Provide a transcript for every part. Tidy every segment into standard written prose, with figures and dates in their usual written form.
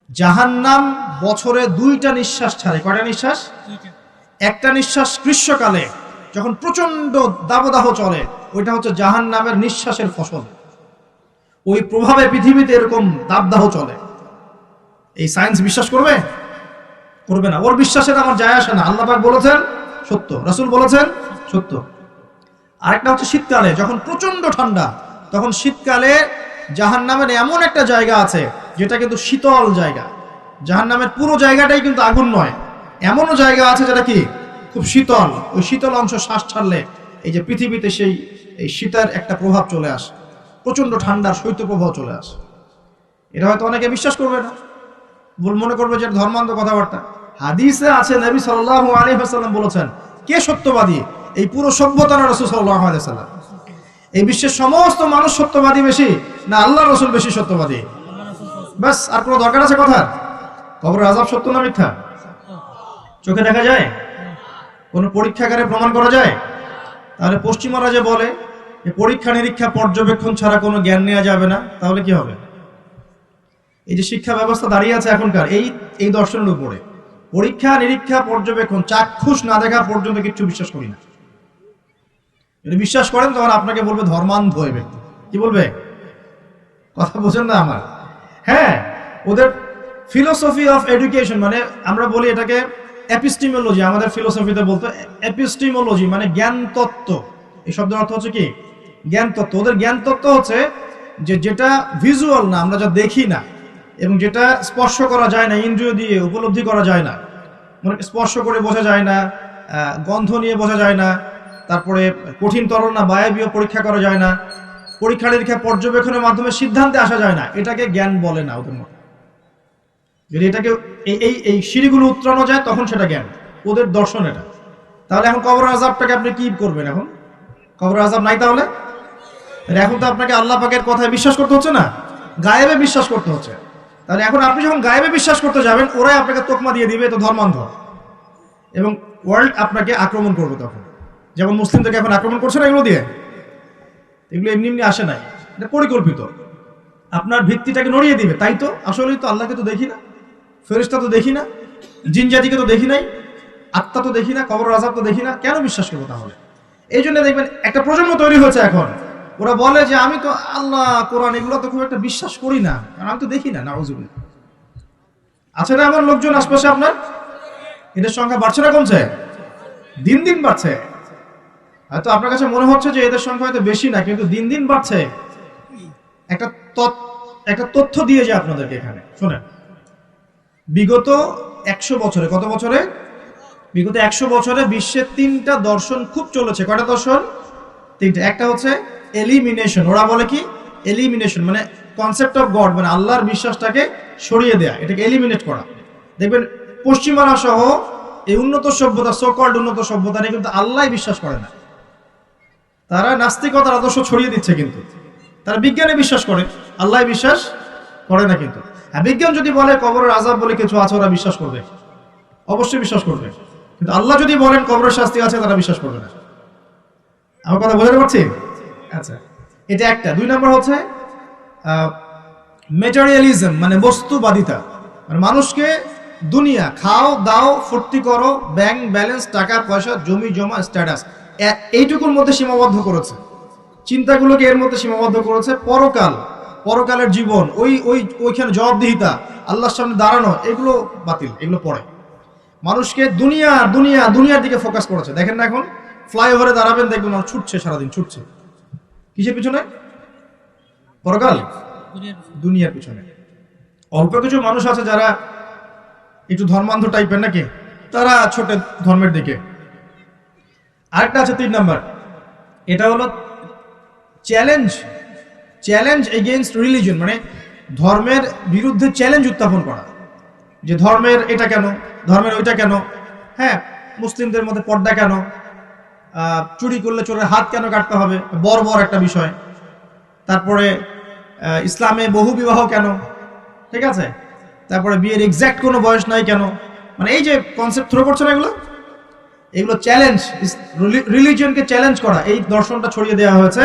জাহান্নাম বছরে 2টা নিঃশ্বাস ছাড়ে। কয়টা নিঃশ্বাস? একটা নিঃশ্বাস গ্রীষ্মকালে যখন প্রচন্ড দাবদাহ চলে, ওইটা হচ্ছে জাহান্নামের নিঃশ্বাসের ফসল। ওই প্রভাবে পৃথিবীতে এরকম দাবদাহ চলে। এই সায়েন্স বিশ্বাস করবে? করবে না। ওর বিশ্বাসের আমার যায় আসে না। আল্লাহ পাক বলেছেন সত্য, রাসূল বলেছেন সত্য। আরেকটা হচ্ছে শীতকালে যখন প্রচন্ড ঠান্ডা, তখন শীতকালে জাহান্নামের এমন একটা জায়গা আছে যেটা কিন্তু শীতল জায়গা। জাহান্নামের পুরো জায়গাটাই কিন্তু আগুন নয়, এমনও জায়গা আছে যেটা কি খুব শীতল। ওই শীতল অংশ শ্বাস ছাড়লে এই যে পৃথিবীতে সেই এই শীতের একটা প্রভাব চলে আসে, প্রচন্ড ঠান্ডার শৈত্যপ্রবাহ চলে আসে। এটা হয়তো অনেকে বিশ্বাস করবে না, মনে করবে যে ধর্মান্ধ কথাবার্তা। হাদিসে আছে নবী সাল্লাল্লাহু আলাইহি ওয়াসাল্লাম বলেছেন, কে সত্যবাদী? এই পুরো সভ্যতা না রাসূল সাল্লাল্লাহু আলাইহি ওয়াসাল্লাম? এই বিশ্বের সমস্ত মানুষ সত্যবাদী বেশি না আল্লাহ রাসূল বেশি সত্যবাদী? বাস, আর কোনো দরকার আছে কথার? কবরের আযাব সত্য না মিথ্যা? চোখে দেখা যায়? কোন পরীক্ষাগারে প্রমাণ করা যায়? তাহলে পশ্চিমারা যে বলে যে পরীক্ষা নিরীক্ষা পর্যবেক্ষণ ছাড়া কোনো জ্ঞান নেওয়া যাবে না, তাহলে কি হবে? এই যে শিক্ষা ব্যবস্থা দাঁড়িয়ে আছে এখনকার এই দর্শনের উপরে, পরীক্ষা নিরীক্ষা পর্যবেক্ষণ চাক্ষুষ না দেখা পর্যন্ত কিছু বিশ্বাস করি না। যদি বিশ্বাস করেন তখন আপনাকে বলবে ধর্মান্ধ হয়ে ব্যক্তি। কি বলবে? কথা বোঝেন না আমার? হ্যাঁ, ওদের ফিলোসফি অফ এডুকেশন, মানে আমরা বলি এটাকে এপিস্টিমোলজি, আমাদের ফিলোসফিতে বলতো এপিস্টিমোলজি, মানে জ্ঞান তত্ত্ব। এই শব্দের অর্থ হচ্ছে কি? জ্ঞান তত্ত্ব। ওদের জ্ঞান তত্ত্ব হচ্ছে যে যেটা ভিজুয়াল না, আমরা যা দেখি না, এবং যেটা স্পর্শ করা যায় না, ইন্দ্রিয় দিয়ে উপলব্ধি করা যায় না, মানে স্পর্শ করে বোঝা যায় না, গন্ধ নিয়ে বোঝা যায় না, তারপরে কঠিন তরল না বায়বীয় পরীক্ষা করা যায় না, পরীক্ষা নিরীক্ষা পর্যবেক্ষণের মাধ্যমে সিদ্ধান্তে আসা যায় না, এটাকে জ্ঞান বলে না ওদের মতো। যদি এটাকে এই সিঁড়িগুলো উত্তরানো যায় তখন সেটা জ্ঞান, ওদের দর্শন এটা। তাহলে এখন কবর আযাবটাকে আপনি কি করবেন? এখন কবর আযাব নাই, তাহলে এখন তো আপনাকে আল্লাহ পাকের কথায় বিশ্বাস করতে হচ্ছে না, গায়েবে বিশ্বাস করতে হচ্ছে। তাহলে এখন আপনি যখন গায়েবে বিশ্বাস করতে যাবেন, ওরাই আপনাকে তোকমা দিয়ে দিবে তো ধর্মান্ধ, এবং ওয়ার্ল্ড আপনাকে আক্রমণ করবে তখন। যেমন মুসলিমদেরকে এখন আক্রমণ করছে না এগুলো দিয়ে, এগুলো এমনি এমনি আসে নাই, এটা পরিকল্পিত। আপনার ভিত্তিটাকে নড়িয়ে দিবে। তাই তো আসলেই তো আল্লাহকে তো দেখি না, ফেরেশতা তো দেখি না, জিন জাতিকে তো দেখি নাই, আত্মা তো দেখি না, কবর আযাব তো দেখি না, কেন বিশ্বাস করবো তাহলে? এই জন্য দেখবেন একটা প্রজন্ম তৈরি হয়েছে এখন, ওরা বলে যে আমি তো আল্লাহ কোরআন এগুলো তো খুব একটা বিশ্বাস করি না, কারণ আমি তো দেখি না। নাউযুবিল্লাহ। আছে না এমন লোকজন আশপাশে আপনার? এদের সংখ্যা বাড়ছে না কমছে? দিন দিন বাড়ছে। হয়তো আপনার কাছে মনে হচ্ছে যে এদের সংখ্যা হয়তো বেশি না, কিন্তু দিন দিন বাড়ছে। একটা তথ্য দিয়ে যায় আপনাদেরকে এখানে, শোনেন। বিগত 100 বছরে, কত বছরে? বিগত 100 বছরে বিশ্বের 3টা দর্শন খুব চলেছে। কয়টা দর্শন? 3টা। একটা হচ্ছে এলিমিনেশন, ওরা বলে কি এলিমিনেশন, মানে কনসেপ্ট অফ গড, মানে আল্লাহর বিশ্বাসটাকে সরিয়ে দেয়া, এটাকে এলিমিনেট করা। দেখবেন পশ্চিমারা সহ এই উন্নত সভ্যতা, সো কল্ড উন্নত সভ্যতা নিয়ে কিন্তু আল্লাহ বিশ্বাস করে না। তারা নাস্তিকতার আদর্শ ছড়িয়ে দিচ্ছে, কিন্তু তারা বিজ্ঞানে বিশ্বাস করে, আল্লাহ বিশ্বাস করে না। কিন্তু হ্যাঁ, বিজ্ঞান যদি বলে কবরের আযাব বলে কিছু আছে, ওরা বিশ্বাস করবে, অবশ্যই বিশ্বাস করবে। কিন্তু আল্লাহ যদি বলেন কবরের শাস্তি আছে, তারা বিশ্বাস করবে না। আমার কথা বোঝাতে পারছি? আচ্ছা, এটা একটা। 2 নম্বর হচ্ছে ম্যাটেরিয়ালিজম, মানে বস্তুবাদিতা, মানে মানুষকে দুনিয়া, খাও দাও ফুর্তি করো, ব্যাংক ব্যালেন্স, টাকা পয়সা, জমি জমা, স্ট্যাটাস, এইটুকুর মধ্যে সীমাবদ্ধ করেছে। চিন্তাগুলোকে এর মধ্যে সীমাবদ্ধ করেছে। পরকালের জীবন, ওইখানে জবাবদিহিতা, আল্লাহর সামনে দাঁড়ানো, এগুলো বাতিল, এগুলো পড়ে। মানুষকে দুনিয়ার দিকে ফোকাস করেছে। দেখেন না এখন ফ্লাইওভারে দাঁড়াবেন, দেখবেন মানুষ ছুটছে, সারাদিন ছুটছে। কিসের পিছনে? পরকাল, দুনিয়ার পিছনে। অল্প কিছু মানুষ আছে যারা একটু ধর্মান্ধ টাইপের, নাকি তারা ছোট ধর্মের দিকে। আরেকটা আছে 3 নাম্বার, এটা হলো চ্যালেঞ্জ এগেইনস্ট রিলিজন, মানে ধর্মের বিরুদ্ধে চ্যালেঞ্জ উত্থাপন করা, যে ধর্মের এটা কেন, ধর্মের ওইটা কেন, হ্যাঁ মুসলিমদের মধ্যে পর্দা কেন, চুরি করলে চোরের হাত কেন কাটতে হবে, বর্বর একটা বিষয়। তারপরে ইসলামে বহু বিবাহ কেন, ঠিক আছে, তারপরে বিয়ের এক্সাক্ট কোনো বয়স নাই কেন, মানে এই যে কনসেপ্ট থ্রো করছে না, এগুলো চ্যালেঞ্জ, রিলিজিয়নকে চ্যালেঞ্জ করা, এই দর্শনটা ছড়িয়ে দেওয়া হয়েছে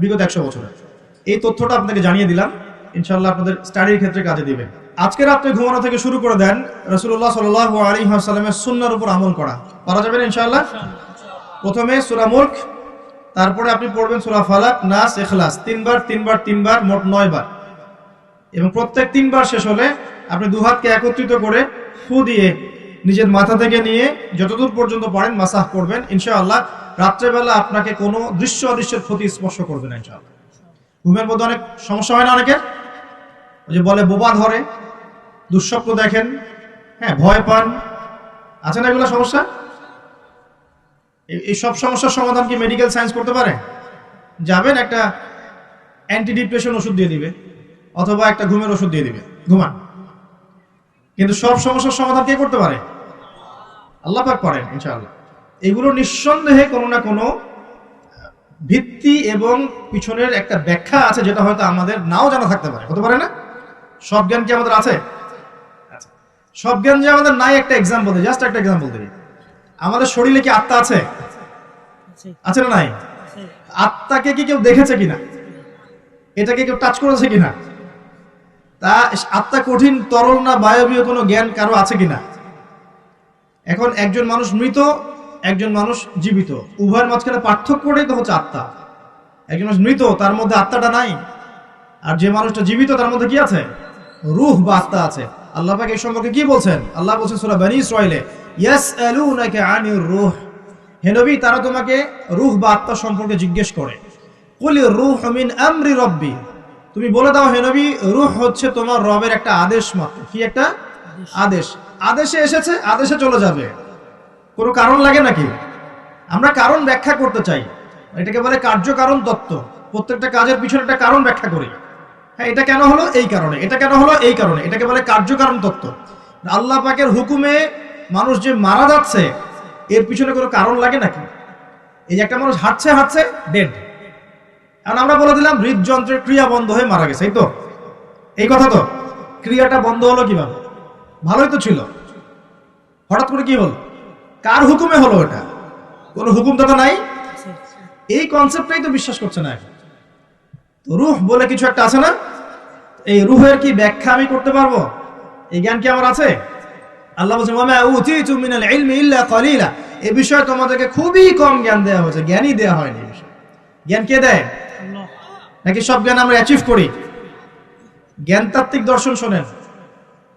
বিগত 100 বছরে। এই তথ্যটা আপনাকে জানিয়ে দিলাম, ইনশাআল্লাহ আপনাদের স্টাডির ক্ষেত্রে কাজে দিবে। আজকে রাত্রে ঘুমানো থেকে শুরু করে দেন রাসূলুল্লাহ সাল্লাল্লাহু আলাইহি ওয়াসাল্লামের সুন্নাহর উপর আমল করা। পারা যাবে না ইনশাআল্লাহ? প্রথমে সূরা মুলক, তারপরে আপনি পড়বেন সূরা ফালাক, নাস, ইখলাস তিনবার মোট 9 বার, এবং প্রত্যেক 3 বার শেষ হলে আপনি দু হাতকে একত্রিত করে ফু দিয়ে নিজের মাথা থেকে নিয়ে যতদূর পর্যন্ত পারেন মাসাহ করবেন। ইনশাআল্লাহ রাত্রেবেলা আপনাকে কোনো দৃশ্য অদৃশ্যের ক্ষতি স্পর্শ করবে না ইনশাআল্লাহ। ঘুমের মধ্যে অনেক সমস্যা হয় না অনেকের, ওই যে বলে বোবা ধরে, দুঃস্বপ্ন দেখেন, হ্যাঁ ভয় পান, আছে না এগুলো সমস্যা? এই সব সমস্যার সমাধান কি মেডিকেল সায়েন্স করতে পারে? যাবেন একটা অ্যান্টি ডিপ্রেশন ওষুধ দিয়ে দিবে অথবা একটা ঘুমের ওষুধ দিয়ে দিবে, ঘুমান। কিন্তু সব সমস্যার সমাধান কে করতে পারে? আল্লাহ পাক করেন ইনশাআল্লাহ। এগুলো নিঃসন্দেহে কোনো না কোনো ভিত্তি এবং পিছনের একটা ব্যাখ্যা আছে, যেটা হয়তো আমাদের নাও জানা থাকতে পারে, হতে পারে না? সব জ্ঞান কি আমাদের আছে? সব জ্ঞান যে আমাদের নাই, একটা এক্সাম্পল দিই, জাস্ট একটা এক্সাম্পল দিই। আমাদের শরীরে কি আত্মা আছে? আছে না নাই? আত্মাকে কি কেউ দেখেছে কিনা? এটাকে কেউ টাচ করেছে কিনা? তা আত্মা কঠিন, তরল না বায়বীয় কোনো জ্ঞান কারো আছে কিনা? এখন একজন মানুষ মৃত, একজন মানুষ জীবিত, উভয়ের মাঝখানে পার্থক্যটাই তো হচ্ছে আত্মা। একজন মানুষ মৃত, তার মধ্যে আত্মাটা নাই, আর যে মানুষটা জীবিত তার মধ্যে কি আছে? রূহ বা আত্মা আছে। আল্লাহ পাক এই সম্পর্কে কি বলছেন? আল্লাহ বলছেন সূরা বনী ইসরাঈলে, ইয়াসআলুনাকা আনির রূহ, হে নবী তারা তোমাকে রূহ বা আত্মা সম্পর্কে জিজ্ঞেস করে। কুলির রূহু মিন আমরি রাব্বি, তুমি বলে দাও হে নবী রূহ হচ্ছে তোমার রবের একটা আদেশ মাত্র। কি একটা আদেশ? আদেশে এসেছে, আদেশে চলে যাবে, কোনো কারণ লাগে নাকি? আমরা কারণ ব্যাখ্যা করতে চাই, এটাকে বলে কার্যকারণ তত্ত্ব। প্রত্যেকটা কাজের পিছনে একটা কারণ ব্যাখ্যা করি। হ্যাঁ, এটা কেন হলো এই কারণে, এটা কেন হলো এই কারণে, এটাকে বলে কার্যকারণ তত্ত্ব। আল্লাহ পাকের হুকুমে মানুষ যে মারা যাচ্ছে, এর পিছনে কোনো কারণ লাগে নাকি? এই যে একটা মানুষ হাঁটছে হাঁটছে ডেড, এখন আমরা বলে দিলাম হৃদযন্ত্রের ক্রিয়া বন্ধ হয়ে মারা গেছে, এই তো, এই কথা তো। ক্রিয়াটা বন্ধ হলো কিভাবে? ভালোই তো ছিল, হঠাৎ করে কি হলো? কার হুকুমে হলো? এটা কোনো হুকুম তো নাই। এই কনসেপ্টটাই তো বিশ্বাস করছে না এখন। তো রূহ বলে কিছু একটা আছে না, এই রূহের কি ব্যাখ্যা আমি করতে পারবো? এই জ্ঞান কি আমার আছে? আল্লাহ বলছেন ওয়া মা উতিতু মিনাল ইলমি ইল্লা কালিলা, এই বিষয়ে তোমাদেরকে খুবই কম জ্ঞান দেওয়া হয়েছে, জ্ঞানই দেওয়া হয়নি। এই বিষয়ে জ্ঞান কে দেয়? আল্লাহ। নাকি সব জ্ঞান আমরা অ্যাচিভ করি? জ্ঞানতাত্ত্বিক দর্শন শোনেন,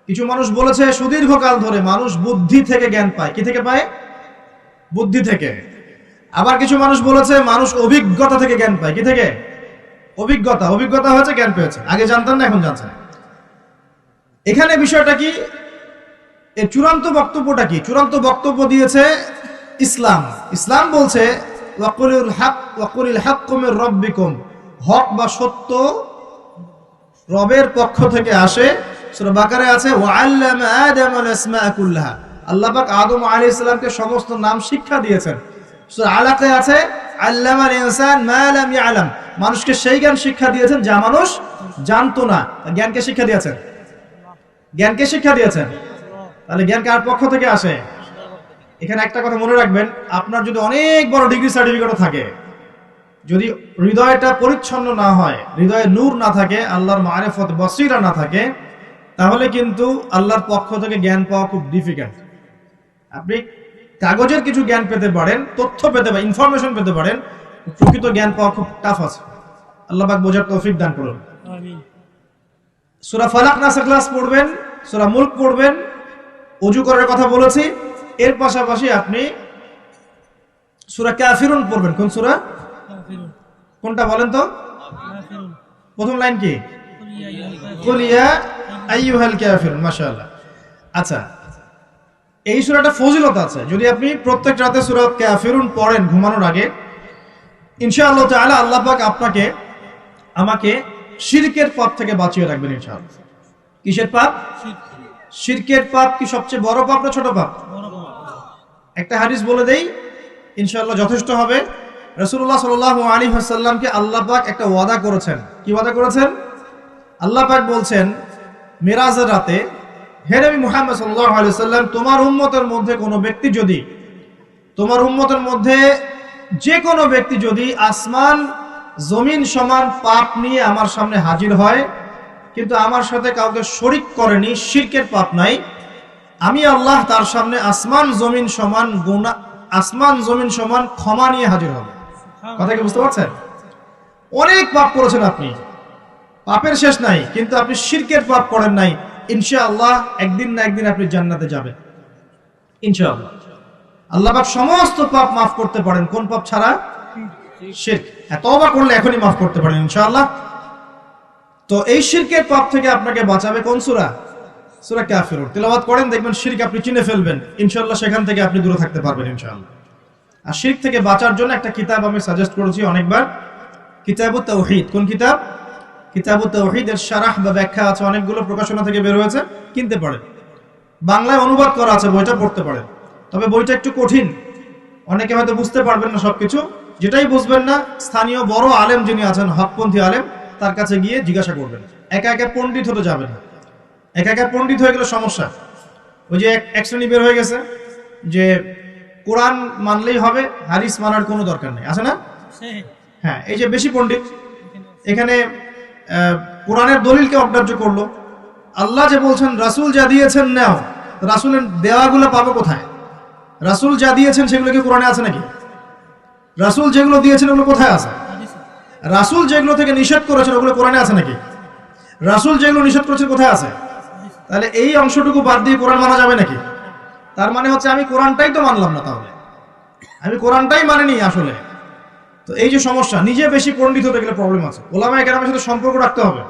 কিছু মানুষ বলেছে সুদীর্ঘকাল ধরে মানুষ বুদ্ধি থেকে জ্ঞান পায়। কি থেকে পায়? বুদ্ধি থেকে। আবার কিছু মানুষ বলেছে মানুষ অভিজ্ঞতা থেকে জ্ঞান পায়। কি থেকে? অভিজ্ঞতা। অভিজ্ঞতা হয়েছে, জ্ঞান পেয়েছে, আগে জানতেন না এখন জানছেন। এখানে বিষয়টা কি? এর চূড়ান্ত বক্তব্যটা কি? চূড়ান্ত বক্তব্য দিয়েছে ইসলাম। ইসলাম বলছে ওয়াকুলিল হাক্কু মির রাব্বিকুম, হক বা সত্য রবের পক্ষ থেকে আসে। সূরা বাকারায় আছে ওয়াআল্লামা আদামাল আসমাআ কুল্লাহা, আল্লাহ পাক আদম আলাইহিস সালামকে সমস্ত নাম শিক্ষা দিয়েছেন। সূরা আলাকায় আছে আল্লামাল ইনসান মা লাম ইয়ালাম, মানুষকে সেই জ্ঞান শিক্ষা দিয়েছেন যা মানুষ জানতো না। জ্ঞানকে শিক্ষা দিয়েছেন, জ্ঞানকে শিক্ষা দিয়েছেন। তাহলে জ্ঞান কার পক্ষ থেকে আসে? এখানে একটা কথা মনে রাখবেন, আপনার যদি অনেক বড় ডিগ্রি সার্টিফিকেটও থাকে, যদি হৃদয়টা পরিচ্ছন্ন না হয়, হৃদয়ে নূর না থাকে, আল্লাহর মারিফত বসীরা না থাকে, তাহলে কিন্তু আল্লাহর পক্ষ থেকে জ্ঞান পাওয়া খুব ডিফিকাল্ট। আপনি কাগজের কিছু জ্ঞান পেতে পারেন, তথ্য পেতে পারেন, ইনফরমেশন পেতে পারেন, প্রকৃত জ্ঞান পাওয়া খুব টাফ আছে। আল্লাহ পাক বোঝার তৌফিক দান করুন। আমিন। সূরা ফালাক, নাস, ইখলাস পড়বেন, সূরা মুলক পড়বেন, ওযু করার কথা বলেছি। এর পাশাপাশি আপনি সূরা কাফিরুন পড়বেন। কোন সূরা? কাফিরুন। কোনটা বলেন তো? কাফিরুন। প্রথম লাইন কি? কুল ইয়া আইয়ুহাল কাফিরুন। মাশাআল্লাহ। আচ্ছা, এই সূরাটা ফজিলত আছে। যদি আপনি প্রত্যেক রাতে সূরা কাফিরুন পড়েন ঘুমানোর আগে, ইনশাআল্লাহ তাআলা আল্লাহ পাক আপনাকে আমাকে শিরকের পাপ থেকে বাঁচিয়ে রাখবেন ইনশাআল্লাহ। কিসের পাপ? শিরকের পাপ কি সবচেয়ে বড় পাপ না ছোট পাপ? একটা হাদিস বলে দেই, ইনশাআল্লাহ যথেষ্ট হবে। রাসূলুল্লাহ সাল্লাল্লাহু আলাইহি ওয়াসাল্লামকে আল্লাহ পাক একটা ওয়াদা করেছেন। কি ওয়াদা করেছেন? আল্লাহ পাক বলছেন মিরাজের রাতে, হে নবী মুহাম্মদ সাল্লাল্লাহু আলাইহি ওয়াসাল্লাম, তোমার উম্মতের মধ্যে কোনো ব্যক্তি যদি, তোমার উম্মতের মধ্যে যে কোনো ব্যক্তি যদি আসমান জমিন সমান পাপ নিয়ে আমার সামনে হাজির হয়, কিন্তু আমার সাথে কাউকে শরিক করেনি, শিরকের পাপ নাই, আমি আল্লাহ তার সামনে আসমান জমিন সমান ক্ষমা নিয়ে হাজির হব। কথা কি বুঝতে পারছেন? অনেক পাপ করেছেন আপনি, পাপের শেষ নাই, কিন্তু আপনি শিরকের পাপ করেন নাই। ইনশাআল্লাহ একদিন না একদিন আপনি জান্নাতে যাবেন ইনশাআল্লাহ। আল্লাহ পাক সমস্ত পাপ মাফ করতে পারেন, কোন পাপ ছাড়া? শিরক। তওবা করলে এখনই মাফ করতে পারেন ইনশাআল্লাহ। তো এই শিরকের পাপ থেকে আপনাকে বাঁচাবে কোন সূরা? সূরা কাফিরুন। তেলাওয়াত করেন, দেখবেন শিরক আপনি চিনে ফেলবেন ইনশাআল্লাহ, সেখান থেকে আপনি দূরে থাকতে পারবেন ইনশাআল্লাহ। আর শিরক থেকে বাঁচার জন্য একটা কিতাব আমি সাজেস্ট করেছি অনেকবার, কিতাবুত তাওহীদ। কোন কিতাব? কিতাবুত তাওহীদের শারাহ বা ব্যাখ্যা আছে, অনেকগুলো প্রকাশনা থেকে বের হয়েছে, কিনতে পারেন। বাংলায় অনুবাদ করা আছে, বইটা পড়তে পারেন। তবে বইটা একটু কঠিন, অনেকে হয়তো বুঝতে পারবেন না সবকিছু। যেটাই বুঝবেন না, স্থানীয় বড় আলেম যিনি আছেন, হকপন্থী আলেম, তার কাছে গিয়ে জিজ্ঞাসা করবেন। একা একা পণ্ডিত হতে যাবেন না, একা একা পণ্ডিত হয়ে গেলে সমস্যা। ওই যে এক শ্রেণী বের হয়ে গেছে যে কোরআন মানলেই হবে, হাদিস মানার কোনো দরকার নেই, আছে না? হ্যাঁ, এই যে বেশি পণ্ডিত এখানে কোরআনের দলিলকে অগ্রাহ্য করলো। আল্লাহ যে বলছেন রাসূল যা দিয়েছেন নাও, রাসূলের দেওয়াগুলো পাবো কোথায়? রাসূল যা দিয়েছেন সেগুলো কি কোরআনে আছে নাকি? রাসূল যেগুলো দিয়েছেন ওগুলো কোথায় আছে? রাসূল যেগুলো থেকে নিষেধ করেছেন ওগুলো কোরআনে আছে নাকি? রাসূল যেগুলো নিষেধ করেছেন কোথায় আছে? তাহলে এই অংশটুকু বাদ দিয়ে কোরআন মানা যাবে নাকি? তার মানে হচ্ছে আমি কোরআনটাই তো মানলাম না, তাহলে আমি কোরআনটাই মানিনি আসলে। তো এই যে সমস্যা, নিজে বেশি পণ্ডিত হতে গেলে প্রবলেম আছে। ওলামায়ে কেরামের সাথে সম্পর্ক রাখতে হবে।